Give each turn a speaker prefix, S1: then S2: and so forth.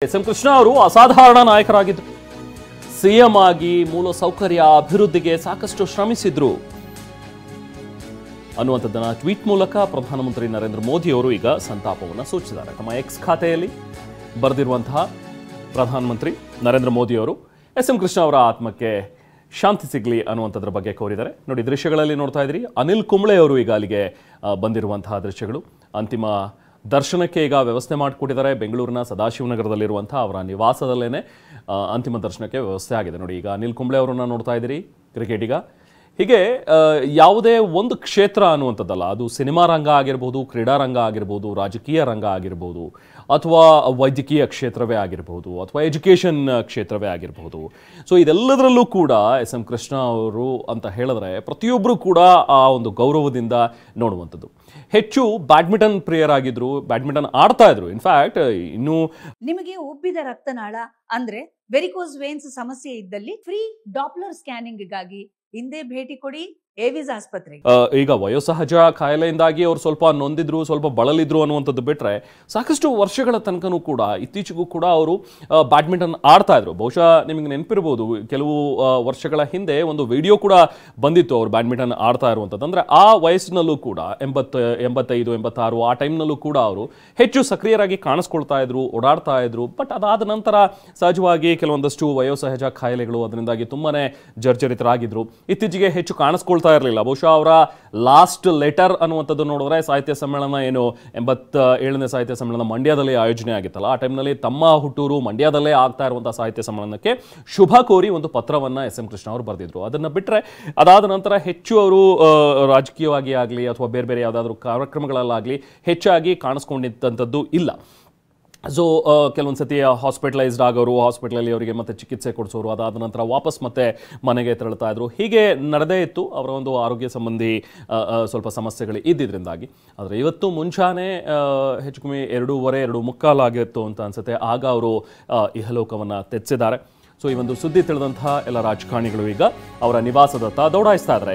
S1: SM. Krishna ಅವರು ಅಸಾಧಾರಣ ನಾಯಕರಾಗಿದ್ದರು. ಸಿಎಂ ಆಗಿ ಮೂಲಸೌಕರ್ಯ ಅಭಿವೃದ್ಧಿಗೆ ಸಾಕಷ್ಟು ಶ್ರಮಿಸಿದ್ರು ಅನ್ನುವಂಥದ್ದನ್ನ ಟ್ವೀಟ್ ಮೂಲಕ ಪ್ರಧಾನಮಂತ್ರಿ ನರೇಂದ್ರ ಮೋದಿ ಅವರು ಈಗ ಸಂತಾಪವನ್ನು ಸೂಚಿಸಿದ್ದಾರೆ. ತಮ್ಮ ಎಕ್ಸ್ ಖಾತೆಯಲ್ಲಿ ಬರೆದಿರುವಂತಹ ಪ್ರಧಾನಮಂತ್ರಿ ನರೇಂದ್ರ ಮೋದಿ ಅವರು ಎಸ್.ಎಂ. ಕೃಷ್ಣ ಅವರ ಆತ್ಮಕ್ಕೆ ಶಾಂತಿ ಸಿಗಲಿ ಅನ್ನುವಂಥದ್ರ ಬಗ್ಗೆ ಕೋರಿದ್ದಾರೆ. ನೋಡಿ, ದೃಶ್ಯಗಳಲ್ಲಿ ನೋಡ್ತಾ ಇದ್ರಿ, ಅನಿಲ್ ಕುಂಬ್ಳೆ ಅವರು ಈಗ ಅಲ್ಲಿಗೆ ಬಂದಿರುವಂತಹ ದೃಶ್ಯಗಳು. ಅಂತಿಮ ದರ್ಶನಕ್ಕೆ ಈಗ ವ್ಯವಸ್ಥೆ ಮಾಡಿಕೊಟ್ಟಿದ್ದಾರೆ. ಬೆಂಗಳೂರಿನ ಸದಾಶಿವನಗರದಲ್ಲಿರುವಂಥ ಅವರ ನಿವಾಸದಲ್ಲೇ ಅಂತಿಮ ದರ್ಶನಕ್ಕೆ ವ್ಯವಸ್ಥೆ ಆಗಿದೆ. ನೋಡಿ, ಈಗ ಅನಿಲ್ ಕುಂಬ್ಳೆ ಅವರನ್ನು ನೋಡ್ತಾ ಇದ್ದೀರಿ, ಕ್ರಿಕೆಟಿಗ. ಹೀಗೆ ಯಾವುದೇ ಒಂದು ಕ್ಷೇತ್ರ ಅನ್ನುವಂಥದ್ದಲ್ಲ, ಅದು ಸಿನಿಮಾ ರಂಗ ಆಗಿರ್ಬೋದು, ಕ್ರೀಡಾ ರಂಗ ಆಗಿರ್ಬೋದು, ರಾಜಕೀಯ ರಂಗ ಆಗಿರ್ಬೋದು, ಅಥವಾ ವೈದ್ಯಕೀಯ ಕ್ಷೇತ್ರವೇ ಆಗಿರ್ಬೋದು, ಅಥವಾ ಎಜುಕೇಷನ್ ಕ್ಷೇತ್ರವೇ ಆಗಿರ್ಬೋದು. ಸೊ ಇದೆಲ್ಲದರಲ್ಲೂ ಕೂಡ ಎಸ್.ಎಂ. ಕೃಷ್ಣ ಅವರು ಅಂತ ಹೇಳಿದ್ರೆ ಪ್ರತಿಯೊಬ್ಬರು ಕೂಡ ಆ ಒಂದು ಗೌರವದಿಂದ ನೋಡುವಂಥದ್ದು. ಹೆಚ್ಚು ಬ್ಯಾಡ್ಮಿಂಟನ್ ಪ್ರಿಯರಾಗಿದ್ರು, ಬ್ಯಾಡ್ಮಿಂಟನ್ ಆಡ್ತಾ ಇದ್ರು. ಇನ್ಫ್ಯಾಕ್ಟ್ ಇನ್ನು
S2: ನಿಮಗೆ ಉಬ್ಬಿದ ರಕ್ತನಾಳ ಅಂದ್ರೆ ವೆರಿಕೋಸ್ ವೇನ್ಸ್ ಸಮಸ್ಯೆ ಇದ್ದಲ್ಲಿ ಫ್ರೀ ಡಾಪ್ಲರ್ ಸ್ಕ್ಯಾನಿಂಗ್ಗಾಗಿ ಹಿಂದೆ ಭೇಟಿ ಕೊಡಿ ಏವಿಸ್ ಆಸ್ಪತ್ರೆಗೆ.
S1: ಈಗ ವಯೋಸಹಜ ಕಾಯಿಲೆಯಿಂದಾಗಿ ಅವ್ರು ಸ್ವಲ್ಪ ನೊಂದಿದ್ರು, ಸ್ವಲ್ಪ ಬಳಲಿದ್ರು ಅನ್ನುವಂಥದ್ದು ಬಿಟ್ಟರೆ ಸಾಕಷ್ಟು ವರ್ಷಗಳ ತನಕನೂ ಕೂಡ ಇತ್ತೀಚೆಗೂ ಕೂಡ ಅವರು ಬ್ಯಾಡ್ಮಿಂಟನ್ ಆಡ್ತಾ ಇದ್ರು. ಬಹುಶಃ ನಿಮಗೆ ನೆನಪಿರ್ಬೋದು, ಕೆಲವು ವರ್ಷಗಳ ಹಿಂದೆ ಒಂದು ವಿಡಿಯೋ ಕೂಡ ಬಂದಿತ್ತು ಅವರು ಬ್ಯಾಡ್ಮಿಂಟನ್ ಆಡ್ತಾ ಇರುವಂಥದ್ದು. ಅಂದರೆ ಆ ವಯಸ್ಸಿನಲ್ಲೂ ಕೂಡ 85, 86 ಆ ಟೈಮ್ನಲ್ಲೂ ಕೂಡ ಅವರು ಹೆಚ್ಚು ಸಕ್ರಿಯರಾಗಿ ಕಾಣಿಸ್ಕೊಳ್ತಾ ಇದ್ರು, ಓಡಾಡ್ತಾ ಇದ್ರು. ಬಟ್ ಅದಾದ ನಂತರ ಸಹಜವಾಗಿ ಕೆಲವೊಂದಷ್ಟು ವಯೋಸಹಜ ಕಾಯಿಲೆಗಳು ಅದರಿಂದಾಗಿ ತುಂಬಾನೇ ಜರ್ಜರಿತರಾಗಿದ್ರು. ಇತ್ತೀಚೆಗೆ ಹೆಚ್ಚು ಕಾಣಿಸ್ಕೊಳ್ತಾ ಇರಲಿಲ್ಲ. ಬಹುಶಃ ಅವರ ಲಾಸ್ಟ್ ಲೆಟರ್ ಅನ್ನುವಂಥದ್ದು ನೋಡಿದ್ರೆ ಸಾಹಿತ್ಯ ಸಮ್ಮೇಳನ ಏನು 87ನೇ ಸಾಹಿತ್ಯ ಸಮ್ಮೇಳನ ಮಂಡ್ಯದಲ್ಲಿ ಆಯೋಜನೆ ಆಗಿತ್ತಲ್ಲ, ಆ ಟೈಮ್ನಲ್ಲಿ ತಮ್ಮ ಹುಟ್ಟೂರು ಮಂಡ್ಯದಲ್ಲೇ ಆಗ್ತಾ ಇರುವಂತಹ ಸಾಹಿತ್ಯ ಸಮ್ಮೇಳನಕ್ಕೆ ಶುಭ ಕೋರಿ ಒಂದು ಪತ್ರವನ್ನ ಎಸ್.ಎಂ. ಕೃಷ್ಣ ಅವರು ಬರೆದಿದ್ರು. ಅದನ್ನ ಬಿಟ್ಟರೆ ಅದಾದ ನಂತರ ಹೆಚ್ಚು ಅವರು ರಾಜಕೀಯವಾಗಿ ಆಗಲಿ ಅಥವಾ ಬೇರೆ ಬೇರೆ ಯಾವುದಾದ್ರೂ ಕಾರ್ಯಕ್ರಮಗಳಲ್ಲಾಗಲಿ ಹೆಚ್ಚಾಗಿ ಕಾಣಿಸ್ಕೊಂಡಿದ್ದಂಥದ್ದು ಇಲ್ಲ. ಸೊ ಕೆಲವೊಂದು ಸತಿ ಹಾಸ್ಪಿಟಲೈಸ್ಡ್ ಆಗೋರು, ಹಾಸ್ಪಿಟಲಲ್ಲಿ ಅವರಿಗೆ ಮತ್ತೆ ಚಿಕಿತ್ಸೆ ಕೊಡಿಸೋರು, ಅದಾದ ನಂತರ ವಾಪಸ್ ಮತ್ತೆ ಮನೆಗೆ ತೆರಳುತ್ತಾ ಇದ್ರು. ಹೀಗೆ ನಡೆದೇ ಇತ್ತು ಅವರ ಒಂದು ಆರೋಗ್ಯ ಸಂಬಂಧಿ ಸ್ವಲ್ಪ ಸಮಸ್ಯೆಗಳು ಇದ್ದಿದ್ದರಿಂದಾಗಿ. ಆದರೆ ಇವತ್ತು ಮುಂಚಾನೆ ಹೆಚ್ಚು ಕಮ್ಮಿ 2:15 ಆಗಿತ್ತು ಅಂತ ಅನ್ಸುತ್ತೆ, ಆಗ ಅವರು ಇಹಲೋಕವನ್ನು ತೆಚ್ಚಿದ್ದಾರೆ. ಸೊ ಈ ಒಂದು ಸುದ್ದಿ ತಿಳಿದಂತಹ ಎಲ್ಲ ರಾಜಕಾರಣಿಗಳು ಈಗ ಅವರ ನಿವಾಸದತ್ತ ದೌಡಾಯಿಸ್ತಾ ಇದ್ದಾರೆ.